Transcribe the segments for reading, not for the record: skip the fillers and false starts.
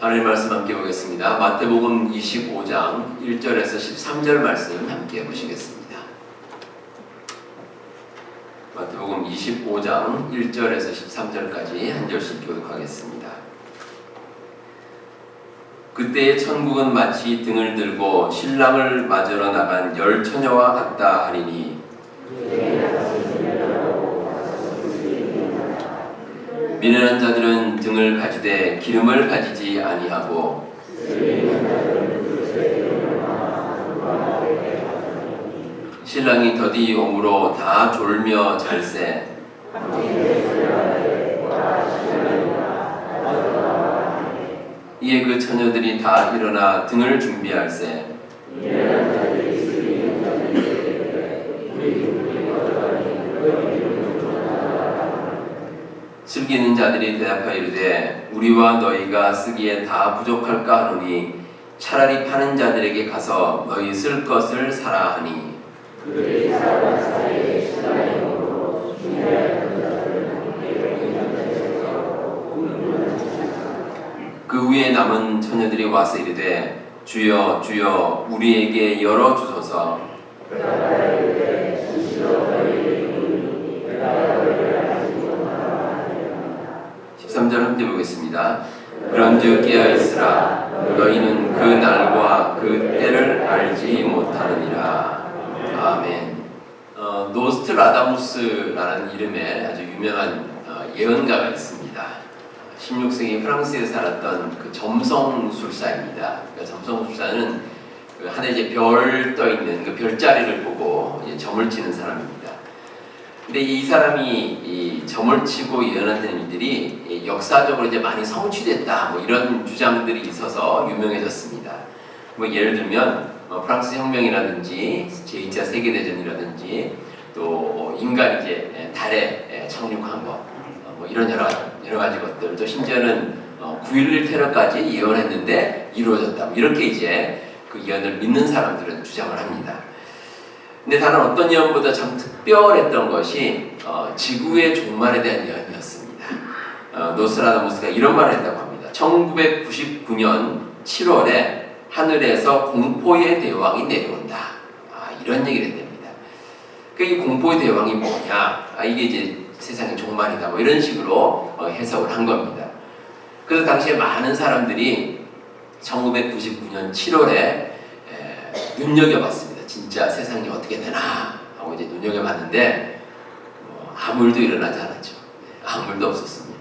하나님 말씀 함께 보겠습니다. 마태복음 25장 1절에서 13절 말씀 함께 보시겠습니다. 마태복음 25장 1절에서 13절까지 한 절씩 교독하겠습니다. 그때의 천국은 마치 등을 들고 신랑을 맞으러 나간 10 처녀와 같다 하리니 미련한 자들은 등을 가지되 기름을 가지지 아니하고 신랑이 더디 오므로 다 졸며 잘세 이에 그 처녀들이 다 일어나 등을 준비할세 슬기는 자들이 대답하여 이르되 우리와 너희가 쓰기에 다 부족할까 하노니 차라리 파는 자들에게 가서 너희 쓸 것을 사라 하니 그 후에 남은 처녀들이 와서 이르되 주여 주여 우리에게 열어주소서. 13절 함께 보겠습니다. 그런즉 깨어있으라 너희는 그 날과 그 때를 알지 못하느니라. 아멘. 노스트라다무스라는 이름의 아주 유명한 예언가가 있습니다. 16세기 프랑스에 살았던 그 점성술사입니다. 그러니까 점성술사는 그 하늘에 이제 별 떠 있는 그 별자리를 보고 이제 점을 치는 사람입니다. 근데 이 사람이 이 점을 치고 예언하는 일들이 역사적으로 이제 많이 성취됐다, 뭐 이런 주장들이 있어서 유명해졌습니다. 뭐 예를 들면 프랑스 혁명이라든지 제2차 세계대전이라든지 또 인간이 이제 달에 착륙한 거, 뭐 이런 여러 가지 것들, 또 심지어는 9.11 테러까지 예언했는데 이루어졌다, 뭐 이렇게 이제 그 예언을 믿는 사람들은 주장을 합니다. 근데 다른 어떤 예언보다 참 특별했던 것이 지구의 종말에 대한 예언이었습니다. 노스트라다무스가 이런 말을 했다고 합니다. 1999년 7월에 하늘에서 공포의 대왕이 내려온다. 이런 얘기를 했답니다. 그러니까 이 공포의 대왕이 뭐냐? 이게 이제 세상의 종말이다. 뭐 이런 식으로 해석을 한 겁니다. 그래서 당시에 많은 사람들이 1999년 7월에 눈여겨봤습니다. 진짜 세상이 어떻게 되나 하고 이제 눈여겨봤는데 아무 일도 일어나지 않았죠. 아무 일도 없었습니다.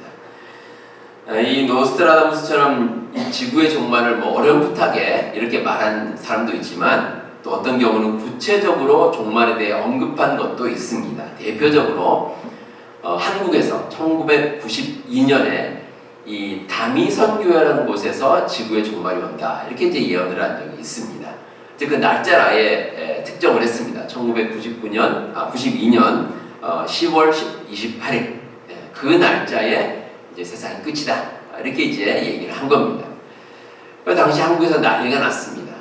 이 노스트라다무스처럼 이 지구의 종말을 뭐 어렴풋하게 이렇게 말한 사람도 있지만 또 어떤 경우는 구체적으로 종말에 대해 언급한 것도 있습니다. 대표적으로 한국에서 1992년에 이 다미선교회라는 곳에서 지구의 종말이 온다, 이렇게 이제 예언을 한 적이 있습니다. 그 날짜를 아예 특정을 했습니다. 1992년 10월 28일 그 날짜에 이제 세상이 끝이다, 이렇게 이제 얘기를 한 겁니다. 당시 한국에서 난리가 났습니다.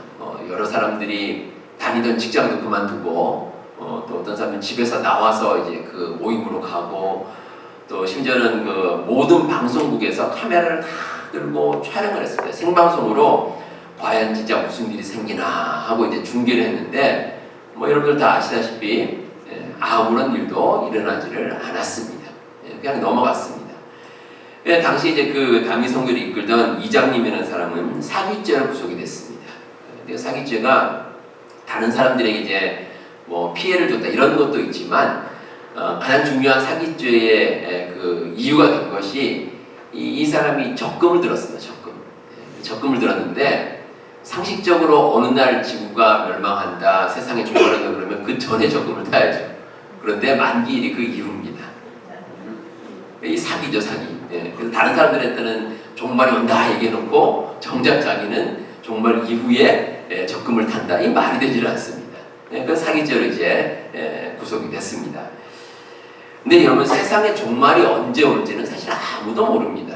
여러 사람들이 다니던 직장도 그만두고 또 어떤 사람은 집에서 나와서 이제 그 모임으로 가고 또 심지어는 그 모든 방송국에서 카메라를 다 들고 촬영을 했습니다. 생방송으로 과연 진짜 무슨 일이 생기나 하고 이제 중계를 했는데 뭐 여러분들 다 아시다시피 아무런 일도 일어나지를 않았습니다. 그냥 넘어갔습니다. 당시 이제 그 다미선교를 이끌던 이장님이라는 사람은 사기죄로 구속이 됐습니다. 사기죄가 다른 사람들에게 이제 뭐 피해를 줬다 이런 것도 있지만 가장 중요한 사기죄의 그 이유가 된 것이 이 사람이 적금을 들었습니다. 적금을 들었는데 상식적으로 어느 날 지구가 멸망한다, 세상에 종말한다 그러면 그 전에 적금을 타야죠. 그런데 만기일이 그 이후입니다. 이 사기죠, 사기. 그래서 다른 사람들한테는 종말이 온다 얘기해놓고 정작 자기는 종말 이후에 적금을 탄다. 이 말이 되질 않습니다. 그 사기죄로 이제 구속이 됐습니다. 근데 여러분, 세상의 종말이 언제 올지는 사실 아무도 모릅니다.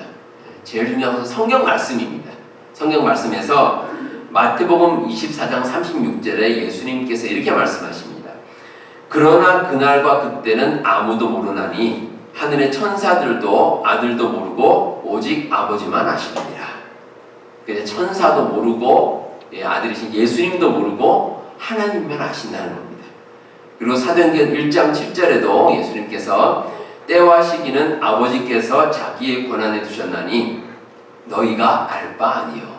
제일 중요한 것은 성경 말씀입니다. 성경 말씀에서 마태복음 24장 36절에 예수님께서 이렇게 말씀하십니다. 그러나 그날과 그때는 아무도 모르나니 하늘의 천사들도 아들도 모르고 오직 아버지만 아시느니라. 천사도 모르고 아들이신 예수님도 모르고 하나님만 아신다는 겁니다. 그리고 사도행전 1장 7절에도 예수님께서 때와 시기는 아버지께서 자기의 권한에 두셨나니 너희가 알 바 아니요.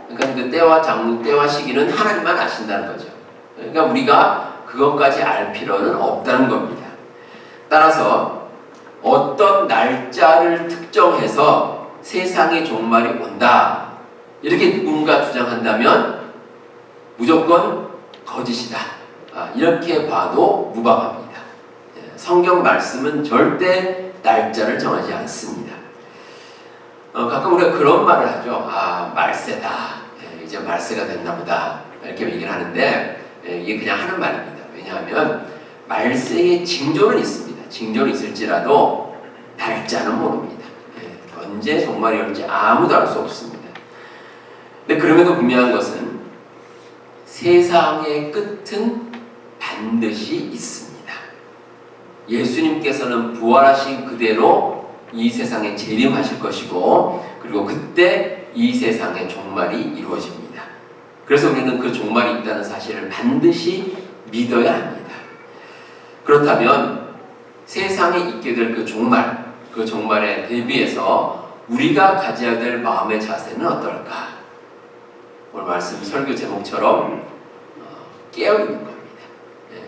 그러니까 그 때와 시기는 하나님만 아신다는 거죠. 그러니까 우리가 그것까지 알 필요는 없다는 겁니다. 따라서 어떤 날짜를 특정해서 세상의 종말이 온다 이렇게 누군가 주장한다면 무조건 거짓이다. 이렇게 봐도 무방합니다. 성경 말씀은 절대 날짜를 정하지 않습니다. 가끔 우리가 그런 말을 하죠. 말세다. 이제 말세가 됐나 보다. 이렇게 얘기를 하는데 이게 그냥 하는 말입니다. 왜냐하면 말세의 징조는 있습니다. 징조는 있을지라도 날짜는 모릅니다. 언제 종말이 올지 아무도 알 수 없습니다. 근데 그럼에도 분명한 것은 세상의 끝은 반드시 있습니다. 예수님께서는 부활하신 그대로 이 세상에 재림하실 것이고 그리고 그때 이 세상의 종말이 이루어집니다. 그래서 우리는 그 종말이 있다는 사실을 반드시 믿어야 합니다. 그렇다면 세상에 있게 될 그 종말에 대비해서 우리가 가져야 될 마음의 자세는 어떨까? 오늘 말씀 설교 제목처럼 깨어있는 겁니다.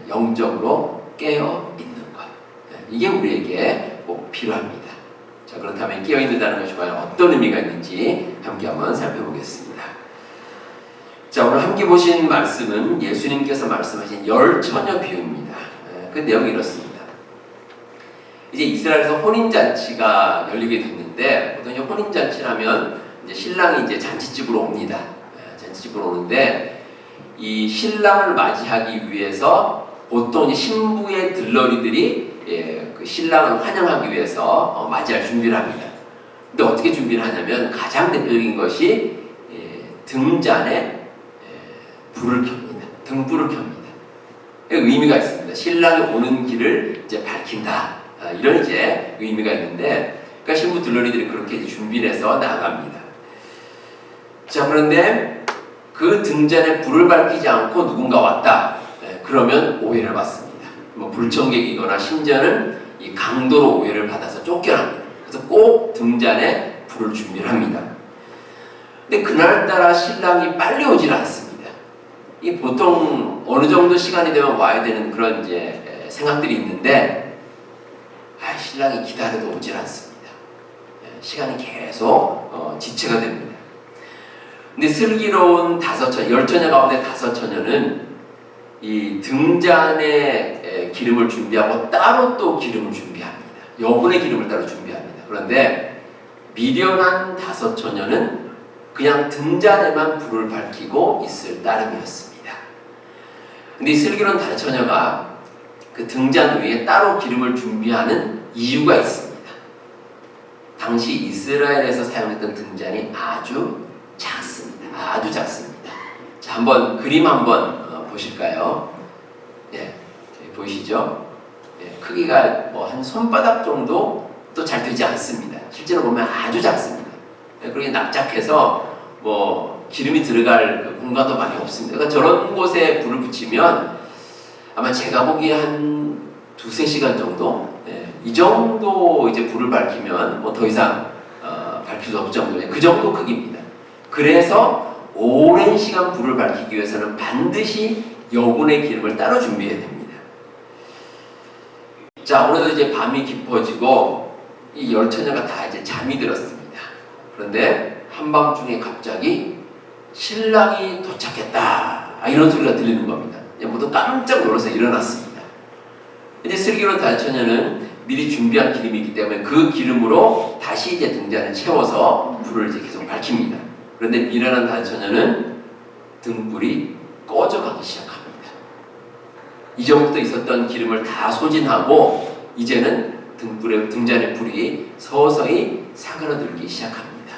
영적으로 깨어있는 것. 이게 우리에게 꼭 필요합니다. 자, 그렇다면 깨어있는다는 것이 과연 어떤 의미가 있는지 함께 한번 살펴보겠습니다. 자, 오늘 함께 보신 말씀은 예수님께서 말씀하신 열 처녀 비유입니다. 그 내용이 이렇습니다. 이제 이스라엘에서 혼인잔치가 열리게 됐는데 보통 이제 혼인잔치라면 이제 신랑이 이제 잔치집으로 옵니다. 잔치집으로 오는데 이 신랑을 맞이하기 위해서 보통 이제 신부의 들러리들이 그 신랑을 환영하기 위해서 맞이할 준비를 합니다. 근데 어떻게 준비를 하냐면 가장 대표적인 것이 등잔에 불을 켭니다. 등불을 켭니다. 의미가 있습니다. 신랑이 오는 길을 이제 밝힌다. 이런 이제 의미가 있는데, 그러니까 신부 들러리들이 그렇게 이제 준비를 해서 나갑니다. 자, 그런데 그 등잔에 불을 밝히지 않고 누군가 왔다. 그러면 오해를 받습니다. 뭐 불청객이거나 심지어는 이 강도로 오해를 받아서 쫓겨납니다. 그래서 꼭 등잔에 불을 준비를 합니다. 근데 그날따라 신랑이 빨리 오질 않습니다. 이 보통 어느 정도 시간이 되면 와야 되는 그런 이제 생각들이 있는데, 신랑이 기다려도 오질 않습니다. 시간이 계속 지체가 됩니다. 근데 슬기로운 열 처녀 가운데 5처녀는 이 등잔에 기름을 준비하고 따로 또 기름을 준비합니다. 여분의 기름을 따로 준비합니다. 그런데 미련한 5처녀는 그냥 등잔에만 불을 밝히고 있을 따름이었습니다. 근데 이 슬기로운 5처녀가 그 등잔 위에 따로 기름을 준비하는 이유가 있습니다. 당시 이스라엘에서 사용했던 등잔이 아주 작습니다. 아주 작습니다. 자, 한번 그림 한번 보실까요? 보이시죠? 크기가 뭐 한 손바닥 정도 또 잘 되지 않습니다. 실제로 보면 아주 작습니다. 그렇게 납작해서 뭐 기름이 들어갈 그 공간도 많이 없습니다. 그러니까 저런 곳에 불을 붙이면 아마 제가 보기에 한 2-3시간 정도? 이 정도 이제 불을 밝히면 뭐 더 이상 밝힐 수 없을 정도예요. 그 정도 크기입니다. 그래서 오랜 시간 불을 밝히기 위해서는 반드시 여분의 기름을 따로 준비해야 됩니다. 자, 오늘도 이제 밤이 깊어지고 이 열 처녀가 다 이제 잠이 들었습니다. 그런데 한밤중에 갑자기 신랑이 도착했다. 이런 소리가 들리는 겁니다. 모두 깜짝 놀라서 일어났습니다. 이제 슬기로운 5처녀는 미리 준비한 기름이 있기 때문에 그 기름으로 다시 이제 등잔을 채워서 불을 이제 계속 밝힙니다. 그런데 미련한 5처녀는 등불이 꺼져가기 시작합니다. 이전부터 있었던 기름을 다 소진하고 이제는 등잔의 불이 서서히 사그라들기 시작합니다.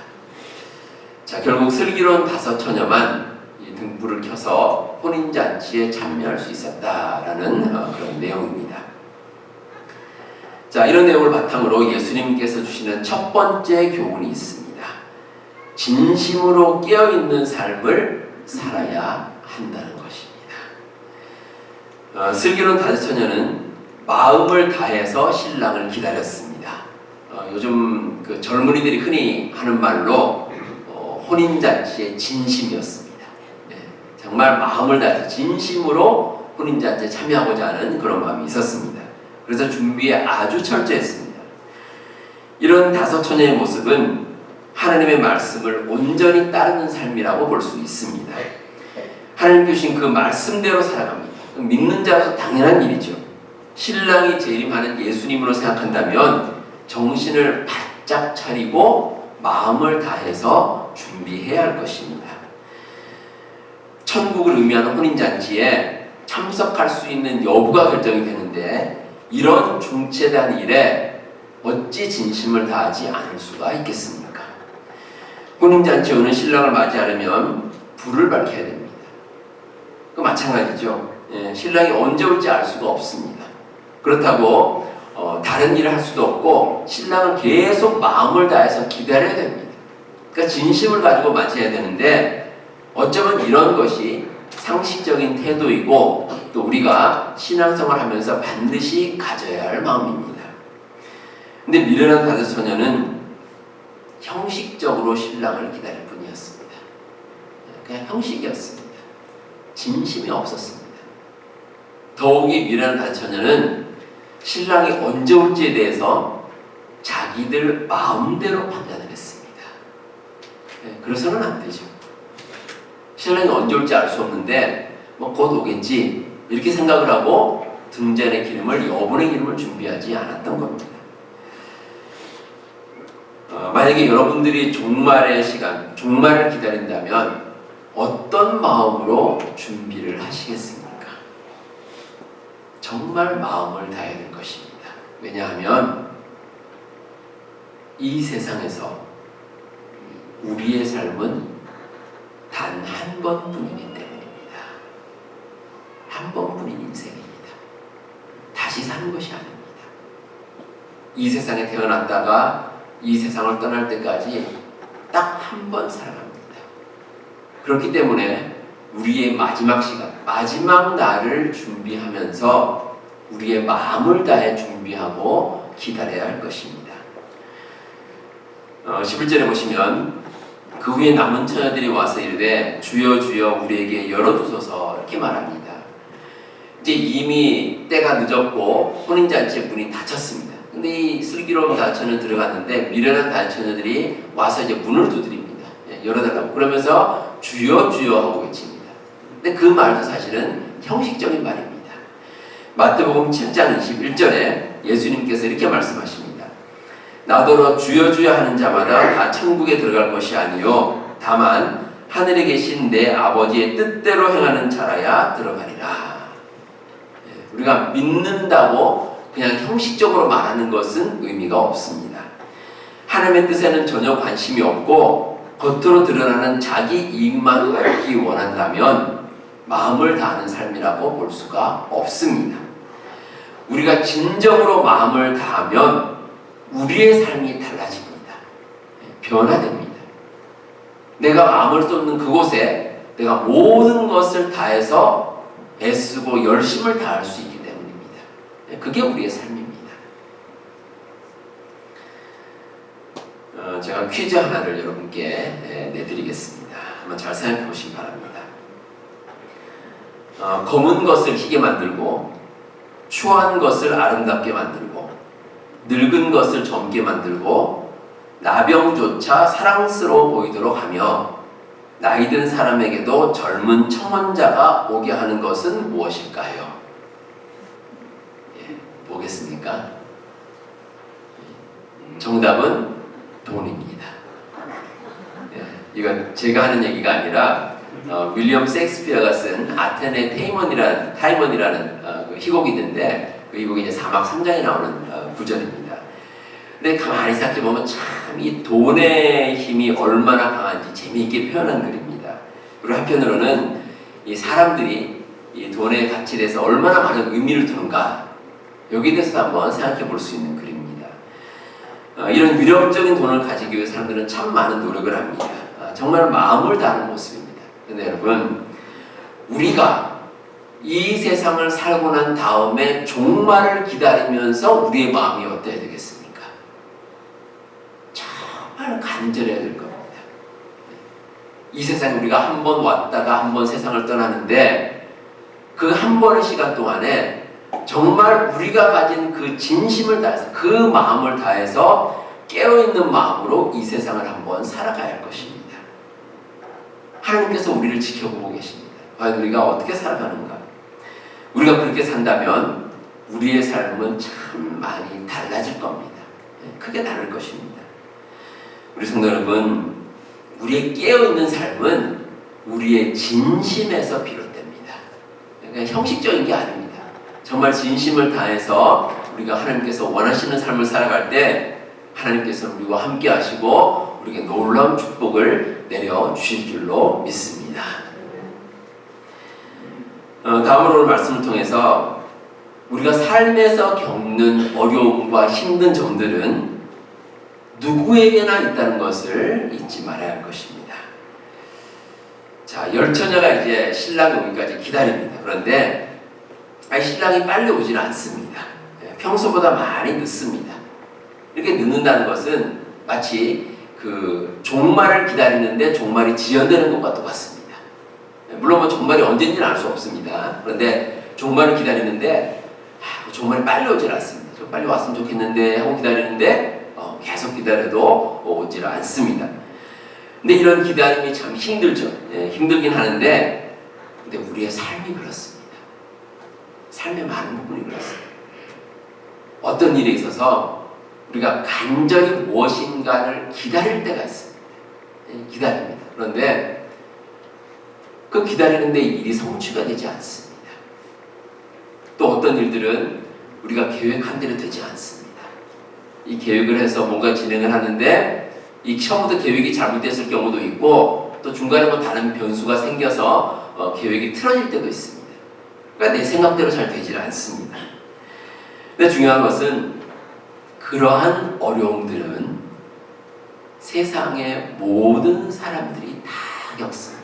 자, 결국 슬기로운 5처녀만 이 등불을 켜서 혼인잔치에 참여할 수 있었다라는 그런 내용입니다. 자, 이런 내용을 바탕으로 예수님께서 주시는 첫 번째 교훈이 있습니다. 진심으로 깨어있는 삶을 살아야 한다는 것입니다. 슬기로운 다주처녀는 마음을 다해서 신랑을 기다렸습니다. 요즘 그 젊은이들이 흔히 하는 말로 혼인잔치의 진심이었습니다. 네, 정말 마음을 다해서 진심으로 혼인잔치에 참여하고자 하는 그런 마음이 있었습니다. 그래서 준비에 아주 철저했습니다. 이런 다섯처녀의 모습은 하나님의 말씀을 온전히 따르는 삶이라고 볼 수 있습니다. 하나님 주신 그 말씀대로 살아갑니다. 믿는 자로서 당연한 일이죠. 신랑이 재림하는 예수님으로 생각한다면 정신을 바짝 차리고 마음을 다해서 준비해야 할 것입니다. 천국을 의미하는 혼인잔치에 참석할 수 있는 여부가 결정이 되는데 이런 중체대한 일에 어찌 진심을 다하지 않을 수가 있겠습니까? 혼인잔치에 오는 신랑을 맞이하려면 불을 밝혀야 됩니다. 그 마찬가지죠. 신랑이 언제 올지 알 수가 없습니다. 그렇다고 다른 일을 할 수도 없고 신랑은 계속 마음을 다해서 기다려야 됩니다. 그러니까 진심을 가지고 맞이해야 되는데 어쩌면 이런 것이 상식적인 태도이고 또 우리가 신앙생활을 하면서 반드시 가져야 할 마음입니다. 근데 미련한 다주처녀는 형식적으로 신랑을 기다릴 뿐이었습니다. 그냥 형식이었습니다. 진심이 없었습니다. 더욱이 미련한 다주처녀는 신랑이 언제 올지에 대해서 자기들 마음대로 판단을 했습니다. 그래서는 안 되죠. 신랑이 언제 올지 알 수 없는데 곧 오겠지 이렇게 생각을 하고 등잔의 기름을 여분의 기름을 준비하지 않았던 겁니다. 만약에 여러분들이 종말의 시간, 종말을 기다린다면 어떤 마음으로 준비를 하시겠습니까? 정말 마음을 다해야 될 것입니다. 왜냐하면 이 세상에서 우리의 삶은 단 한 번뿐이기 때문입니다. 한 번뿐인 인생입니다. 다시 사는 것이 아닙니다. 이 세상에 태어났다가 이 세상을 떠날 때까지 딱 한 번 살아갑니다. 그렇기 때문에 우리의 마지막 시간, 마지막 날을 준비하면서 우리의 마음을 다해 준비하고 기다려야 할 것입니다. 11절에 보시면 그 후에 남은 처녀들이 와서 이르되 주여 주여 우리에게 열어주소서 이렇게 말합니다. 이제 이미 때가 늦었고 혼인잔치의 문이 닫혔습니다. 근데 이 슬기로운 다주처녀는 들어갔는데 미련한 다주처녀들이 와서 이제 문을 두드립니다. 열어달라고. 그러면서 주여 주여 하고 외칩니다. 근데 그 말도 사실은 형식적인 말입니다. 마태복음 7장 21절에 예수님께서 이렇게 말씀하십니다. 나더러 주여 주여 하는 자마다 다 천국에 들어갈 것이 아니요 다만 하늘에 계신 내 아버지의 뜻대로 행하는 자라야 들어가리라. 우리가 믿는다고 그냥 형식적으로 말하는 것은 의미가 없습니다. 하나님의 뜻에는 전혀 관심이 없고 겉으로 드러나는 자기 이익만 얻기 원한다면 마음을 다하는 삶이라고 볼 수가 없습니다. 우리가 진정으로 마음을 다하면 우리의 삶이 달라집니다. 변화됩니다. 내가 마음을 쏟는 그곳에 내가 모든 것을 다해서 애쓰고 열심을 다할 수 있기 때문입니다. 그게 우리의 삶입니다. 제가 퀴즈 하나를 여러분께 내드리겠습니다. 한번 잘 생각해 보시기 바랍니다. 검은 것을 희게 만들고 추한 것을 아름답게 만들고 늙은 것을 젊게 만들고 나병조차 사랑스러워 보이도록 하며 나이든 사람에게도 젊은 청혼자가 오게 하는 것은 무엇일까요? 뭐겠습니까? 정답은 돈입니다. 이건 제가 하는 얘기가 아니라 윌리엄 셰익스피어가 쓴 아테네 타이먼이라는 그 희곡이 있는데 그 희곡이 이제 4막 3장에 나오는 구절입니다. 근데 가만히 생각해 보면 참 이 돈의 힘이 얼마나 강한지 재미있게 표현한 글입니다. 그리고 한편으로는 이 사람들이 이 돈의 가치에 대해서 얼마나 많은 의미를 두는가 여기에 대해서도 한번 생각해 볼 수 있는 글입니다. 이런 위력적인 돈을 가지기 위해 사람들은 참 많은 노력을 합니다. 정말 마음을 다하는 모습입니다. 근데 여러분, 우리가 이 세상을 살고 난 다음에 종말을 기다리면서 우리의 마음이 어때야 되겠습니까? 정말 간절해야 될 겁니다. 이 세상에 우리가 한 번 왔다가 한 번 세상을 떠나는데 그 한 번의 시간 동안에 정말 우리가 가진 그 진심을 다해서 그 마음을 다해서 깨어있는 마음으로 이 세상을 한번 살아가야 할 것입니다. 하나님께서 우리를 지켜보고 계십니다. 과연 우리가 어떻게 살아가는가? 우리가 그렇게 산다면 우리의 삶은 참 많이 달라질 겁니다. 크게 다를 것입니다. 우리 성도 여러분, 우리의 깨어있는 삶은 우리의 진심에서 비롯됩니다. 그러니까 형식적인 게 아닙니다. 정말 진심을 다해서 우리가 하나님께서 원하시는 삶을 살아갈 때 하나님께서 우리와 함께 하시고 우리에게 놀라운 축복을 내려주실 줄로 믿습니다. 다음으로 오늘 말씀을 통해서 우리가 삶에서 겪는 어려움과 힘든 점들은 누구에게나 있다는 것을 잊지 말아야 할 것입니다. 자, 열처녀가 이제 신랑이 오기까지 기다립니다. 그런데 신랑이 빨리 오지는 않습니다. 평소보다 많이 늦습니다. 이렇게 늦는다는 것은 마치 그 종말을 기다리는데 종말이 지연되는 것과 똑같습니다. 물론 뭐 종말이 언제인지는 알 수 없습니다. 그런데 종말을 기다리는데 종말이 빨리 오질 않습니다. 좀 빨리 왔으면 좋겠는데 하고 기다리는데 계속 기다려도 오질 않습니다. 근데 이런 기다림이 참 힘들죠. 힘들긴 하는데 근데 우리의 삶이 그렇습니다. 삶의 많은 부분이 그렇습니다. 어떤 일에 있어서 우리가 간절히 무엇인가를 기다릴 때가 있습니다. 기다립니다. 그런데 그 기다리는데 일이 성취가 되지 않습니다. 또 어떤 일들은 우리가 계획한 대로 되지 않습니다. 이 계획을 해서 뭔가 진행을 하는데 이 처음부터 계획이 잘못됐을 경우도 있고 또 중간에 뭐 다른 변수가 생겨서 계획이 틀어질 때도 있습니다. 그러니까 내 생각대로 잘 되질 않습니다. 근데 중요한 것은 그러한 어려움들은 세상의 모든 사람들이 다 겪습니다.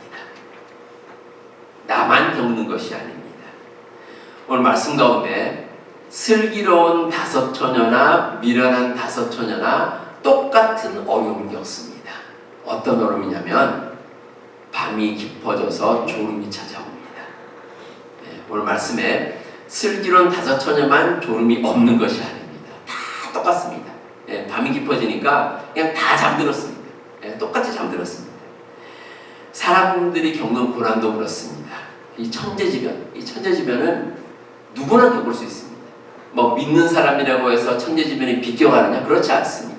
나만 겪는 것이 아닙니다. 오늘 말씀 가운데 슬기로운 다섯 처녀나 미련한 다섯 처녀나 똑같은 어려움을 겪습니다. 어떤 어려움이냐면 밤이 깊어져서 졸음이 찾아옵니다. 오늘 말씀에 슬기로운 다섯 처녀만 졸음이 없는 것이 아닙니다. 다 똑같습니다. 밤이 깊어지니까 그냥 다 잠들었습니다. 똑같이 잠들었습니다. 사람들이 겪는 고난도 그렇습니다. 이 천재지변은 누구나 겪을 수 있습니다. 뭐 믿는 사람이라고 해서 천재지변이 비껴가느냐? 그렇지 않습니다.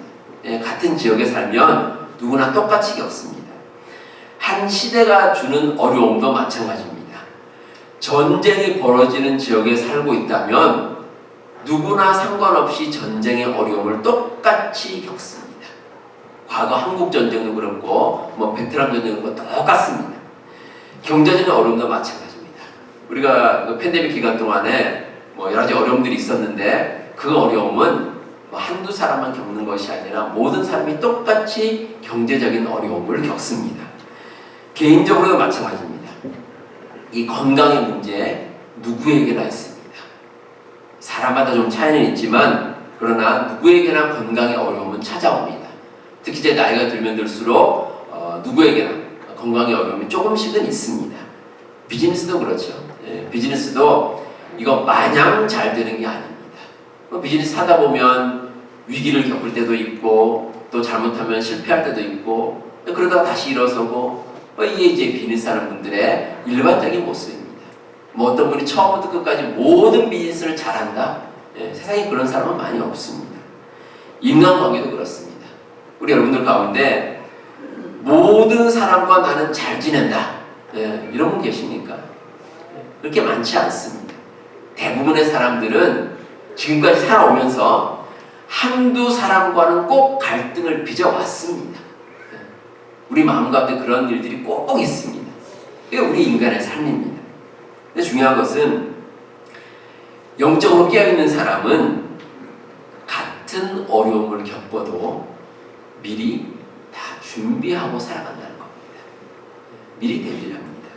같은 지역에 살면 누구나 똑같이 겪습니다. 한 시대가 주는 어려움도 마찬가지입니다. 전쟁이 벌어지는 지역에 살고 있다면 누구나 상관없이 전쟁의 어려움을 똑같이 겪습니다. 과거 한국 전쟁도 그렇고 뭐 베트남 전쟁도 그렇고 똑같습니다. 경제적인 어려움도 마찬가지입니다. 우리가 그 팬데믹 기간 동안에 뭐 여러 가지 어려움들이 있었는데 그 어려움은 뭐 한두 사람만 겪는 것이 아니라 모든 사람이 똑같이 경제적인 어려움을 겪습니다. 개인적으로도 마찬가지입니다. 이 건강의 문제 누구에게나 있습니다. 사람마다 좀 차이는 있지만 그러나 누구에게나 건강의 어려움은 찾아옵니다. 특히 이제 나이가 들면 들수록 누구에게나 건강의 어려움이 조금씩은 있습니다. 비즈니스도 그렇죠. 비즈니스도 이거 마냥 잘 되는 게 아닙니다. 비즈니스 하다 보면 위기를 겪을 때도 있고 또 잘못하면 실패할 때도 있고 그러다가 다시 일어서고 이게 이제 비즈니스 하는 분들의 일반적인 모습입니다. 뭐 어떤 분이 처음부터 끝까지 모든 비즈니스를 잘한다? 세상에 그런 사람은 많이 없습니다. 인간관계도 그렇습니다. 우리 여러분들 가운데 모든 사람과 나는 잘 지낸다. 이런 분 계십니까? 그렇게 많지 않습니다. 대부분의 사람들은 지금까지 살아오면서 한두 사람과는 꼭 갈등을 빚어왔습니다. 우리 마음 가운데 그런 일들이 꼭 있습니다. 그게 우리 인간의 삶입니다. 근데 중요한 것은 영적으로 깨어있는 사람은 같은 어려움을 겪어도 미리 다 준비하고 살아간다는 겁니다. 미리 대비를 합니다.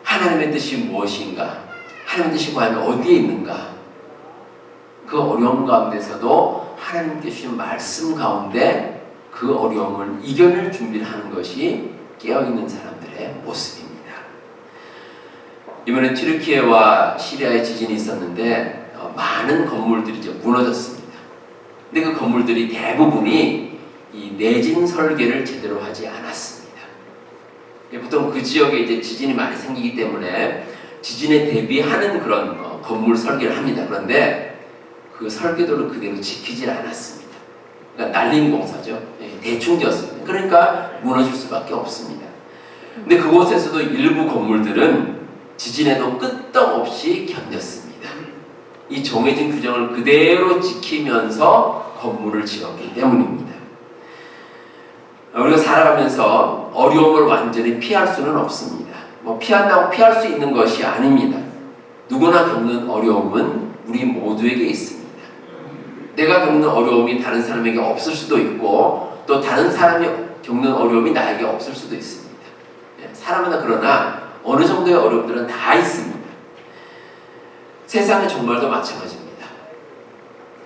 하나님의 뜻이 무엇인가? 하나님의 뜻이 과연 어디에 있는가? 그 어려움 가운데서도 하나님께 주신 말씀 가운데 그 어려움을 이겨낼 준비를 하는 것이 깨어있는 사람들의 모습입니다. 이번에 튀르키예와 시리아에 지진이 있었는데 많은 건물들이 이제 무너졌습니다. 근데 그 건물들이 대부분이 이 내진 설계를 제대로 하지 않았습니다. 보통 그 지역에 이제 지진이 많이 생기기 때문에 지진에 대비하는 그런 건물 설계를 합니다. 그런데 그 설계도를 그대로 지키질 않았습니다. 그러니까 날림 공사죠. 대충 지었습니다. 그러니까 무너질 수밖에 없습니다. 근데 그곳에서도 일부 건물들은 지진에도 끄떡없이 견뎠습니다. 이 정해진 규정을 그대로 지키면서 건물을 지었기 때문입니다. 우리가 살아가면서 어려움을 완전히 피할 수는 없습니다. 피한다고 피할 수 있는 것이 아닙니다. 누구나 겪는 어려움은 우리 모두에게 있습니다. 내가 겪는 어려움이 다른 사람에게 없을 수도 있고 또 다른 사람이 겪는 어려움이 나에게 없을 수도 있습니다. 사람마다 그러나 어느 정도의 어려움들은 다 있습니다. 세상의 종말도 마찬가지입니다.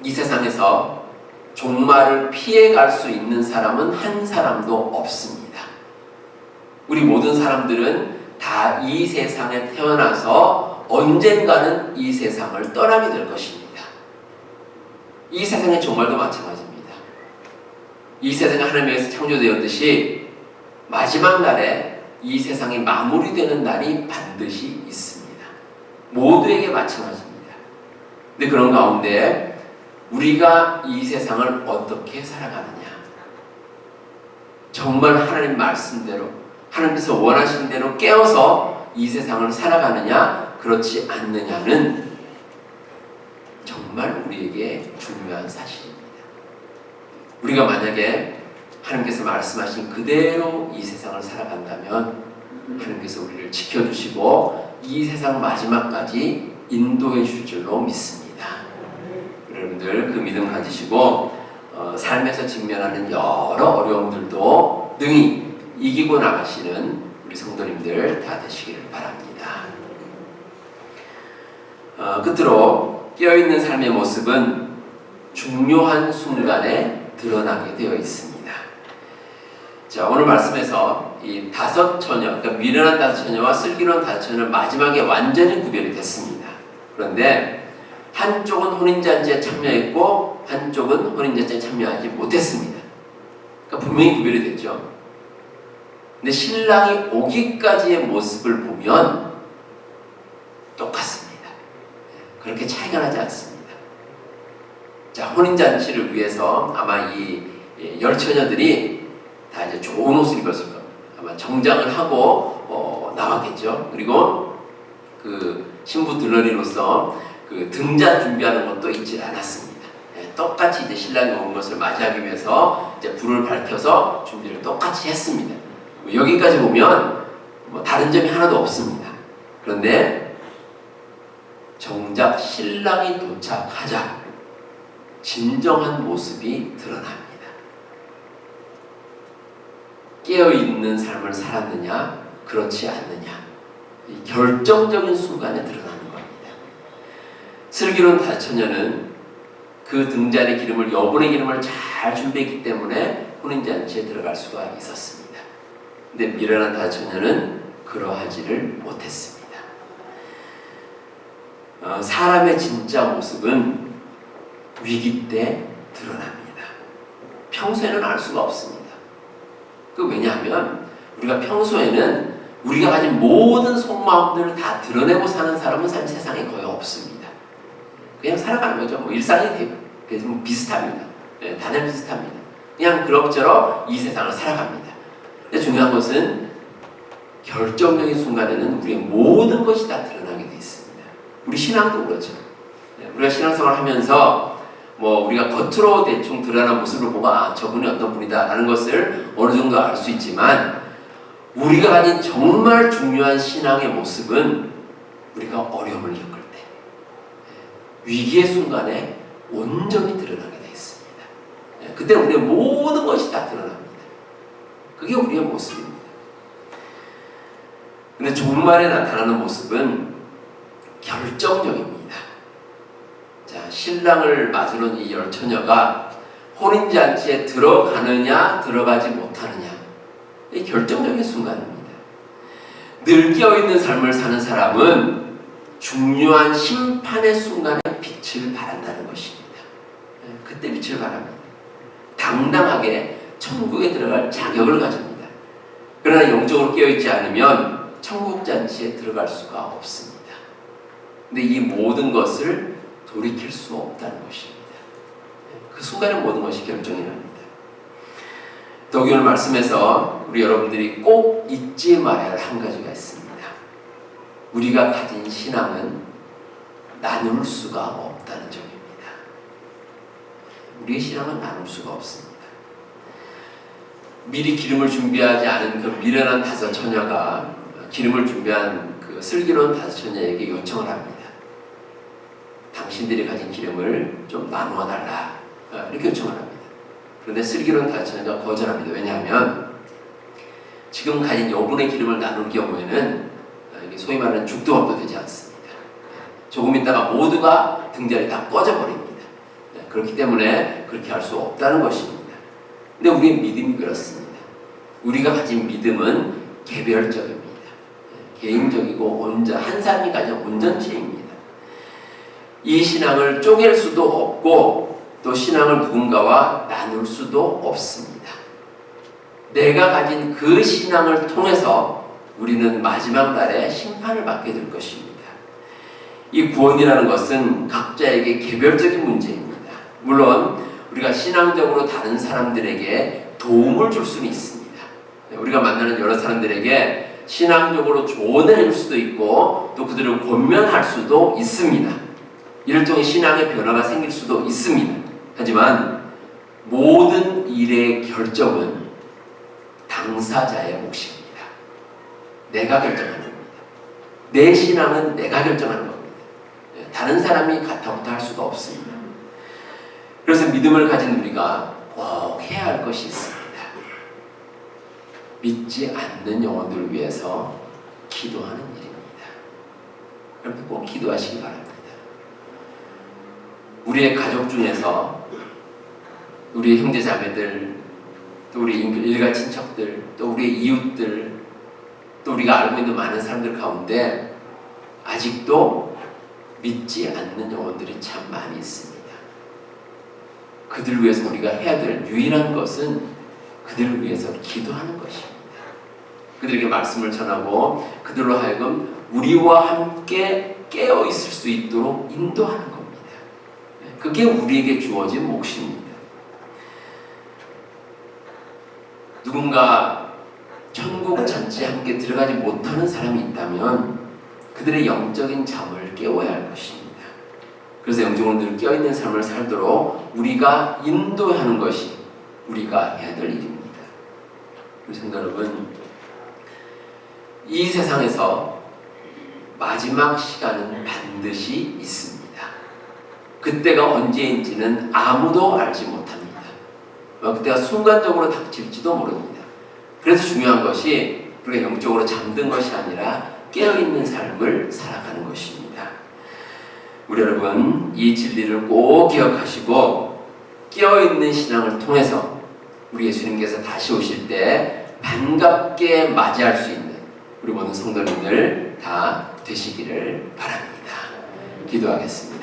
이 세상에서 종말을 피해갈 수 있는 사람은 한 사람도 없습니다. 우리 모든 사람들은 다 이 세상에 태어나서 언젠가는 이 세상을 떠나게 될 것입니다. 이 세상의 종말도 마찬가지입니다. 이 세상이 하나님에서 창조되었듯이 마지막 날에 이 세상이 마무리되는 날이 반드시 있습니다. 모두에게 마찬가지입니다. 근데 그런 가운데 우리가 이 세상을 어떻게 살아가느냐? 정말 하나님 말씀대로 하나님께서 원하시는 대로 깨어서 이 세상을 살아가느냐 그렇지 않느냐는 정말 우리에게 중요한 사실입니다. 우리가 만약에 하나님께서 말씀하신 그대로 이 세상을 살아간다면 하나님께서 우리를 지켜주시고 이 세상 마지막까지 인도해 주실 줄로 믿습니다. 여러분들 그 믿음 가지시고 삶에서 직면하는 여러 어려움들도 능히 이기고 나가시는 우리 성도님들 다 되시기를 바랍니다. 끝으로 깨어있는 삶의 모습은 중요한 순간에 드러나게 되어 있습니다. 자, 오늘 말씀에서 이 다섯 처녀, 그러니까 미련한 다섯 처녀와 슬기로운 다섯 처녀는 마지막에 완전히 구별이 됐습니다. 그런데 한쪽은 혼인잔치에 참여했고 한쪽은 혼인잔치에 참여하지 못했습니다. 그러니까 분명히 구별이 됐죠. 근데 신랑이 오기까지의 모습을 보면 똑같습니다. 그렇게 차이가 나지 않습니다. 자, 혼인잔치를 위해서 아마 이 열처녀들이 다 이제 좋은 옷을 입었을 겁니다. 아마 정장을 하고 나왔겠죠. 그리고 그 신부 들러리로서 그 등잔 준비하는 것도 잊지 않았습니다. 똑같이 이제 신랑이 온 것을 맞이하기 위해서 이제 불을 밝혀서 준비를 똑같이 했습니다. 여기까지 보면 다른 점이 하나도 없습니다. 그런데 정작 신랑이 도착하자 진정한 모습이 드러납니다. 깨어있는 삶을 살았느냐 그렇지 않느냐 이 결정적인 순간에 드러나는 겁니다. 슬기로운 다섯 처녀는 그 등잔의 기름을 여분의 기름을 잘 준비했기 때문에 혼인잔치에 들어갈 수가 있었습니다. 근데 미련한 다섯 처녀는 그러하지를 못했습니다. 사람의 진짜 모습은 위기 때 드러납니다. 평소에는 알 수가 없습니다. 왜냐하면 우리가 평소에는 우리가 가진 모든 속마음들을 다 드러내고 사는 사람은 사실 세상에 거의 없습니다. 그냥 살아가는 거죠. 일상이 비슷합니다. 다들 비슷합니다. 그냥 그럭저럭 이 세상을 살아갑니다. 근데 중요한 것은 결정적인 순간에는 우리의 모든 것이 다 드러나게 되어 있습니다. 우리 신앙도 그렇죠. 우리가 신앙생활을 하면서 우리가 겉으로 대충 드러난 모습을 보고 저분이 어떤 분이다 라는 것을 어느 정도 알 수 있지만 우리가 가진 정말 중요한 신앙의 모습은 우리가 어려움을 겪을 때 위기의 순간에 온전히 드러나게 되어 있습니다. 그때 우리의 모든 것이 다 드러납니다. 그게 우리의 모습입니다. 근데 종말에 나타나는 모습은 결정적입니다. 자, 신랑을 맞으러 이 열처녀가 혼인잔치에 들어가느냐 들어가지 못하느냐, 이 결정적인 순간입니다. 늘 깨어있는 삶을 사는 사람은 중요한 심판의 순간에 빛을 발한다는 것입니다. 그때 빛을 발합니다. 당당하게 천국에 들어갈 자격을 가집니다. 그러나 영적으로 깨어있지 않으면 천국잔치에 들어갈 수가 없습니다. 근데 이 모든 것을 돌이킬 수 없다는 것입니다. 그 순간에 모든 것이 결정이 납니다. 더욱이 오늘 말씀에서 우리 여러분들이 꼭 잊지 말아야 할 한 가지가 있습니다. 우리가 가진 신앙은 나눌 수가 없다는 점입니다. 우리의 신앙은 나눌 수가 없습니다. 미리 기름을 준비하지 않은 그 미련한 다섯 처녀가 기름을 준비한 그 슬기로운 다섯 처녀에게 요청을 합니다. 당신들이 가진 기름을 좀 나누어 달라, 이렇게 요청을 합니다. 그런데 슬기로운 다섯 처녀가 거절합니다. 왜냐하면 지금 가진 여분의 기름을 나눌 경우에는 이게 소위 말하는 죽도밥도 되지 않습니다. 조금 있다가 모두가 등자리 다 꺼져버립니다. 그렇기 때문에 그렇게 할 수 없다는 것입니다. 근데 우리의 믿음이 그렇습니다. 우리가 가진 믿음은 개별적입니다. 개인적이고 한 사람이 가진 온전체입니다. 이 신앙을 쪼갤 수도 없고 또 신앙을 누군가와 나눌 수도 없습니다. 내가 가진 그 신앙을 통해서 우리는 마지막 날에 심판을 받게 될 것입니다. 이 구원이라는 것은 각자에게 개별적인 문제입니다. 물론 우리가 신앙적으로 다른 사람들에게 도움을 줄 수는 있습니다. 우리가 만나는 여러 사람들에게 신앙적으로 조언을 해줄 수도 있고 또 그들을 권면할 수도 있습니다. 이를 통해 신앙의 변화가 생길 수도 있습니다. 하지만 모든 일의 결정은 당사자의 몫입니다. 내가 결정하는 겁니다. 내 신앙은 내가 결정하는 겁니다. 다른 사람이 가타부타 할 수가 없습니다. 그래서 믿음을 가진 우리가 꼭 해야 할 것이 있습니다. 믿지 않는 영혼들을 위해서 기도하는 일입니다. 여러분 꼭 기도하시기 바랍니다. 우리의 가족 중에서 우리의 형제자매들, 또 우리 일가 친척들, 또 우리의 이웃들, 또 우리가 알고 있는 많은 사람들 가운데 아직도 믿지 않는 영혼들이 참 많이 있습니다. 그들을 위해서 우리가 해야 될 유일한 것은 그들을 위해서 기도하는 것입니다. 그들에게 말씀을 전하고 그들로 하여금 우리와 함께 깨어 있을 수 있도록 인도하는 겁니다. 그게 우리에게 주어진 몫입니다. 누군가 천국 잔치에 함께 들어가지 못하는 사람이 있다면 그들의 영적인 잠을 깨워야 할 것입니다. 그래서 영적으로 늘 깨어있는 삶을 살도록 우리가 인도하는 것이 우리가 해야 될 일입니다. 우리 성도 여러분, 이 세상에서 마지막 시간은 반드시 있습니다. 그때가 언제인지는 아무도 알지 못합니다. 그때가 순간적으로 닥칠지도 모릅니다. 그래서 중요한 것이 우리가 영적으로 잠든 것이 아니라 깨어있는 삶을 살아가는 것입니다. 우리 여러분, 이 진리를 꼭 기억하시고 깨어있는 신앙을 통해서 우리 예수님께서 다시 오실 때 반갑게 맞이할 수 있는 우리 모든 성도님들 다 되시기를 바랍니다. 기도하겠습니다.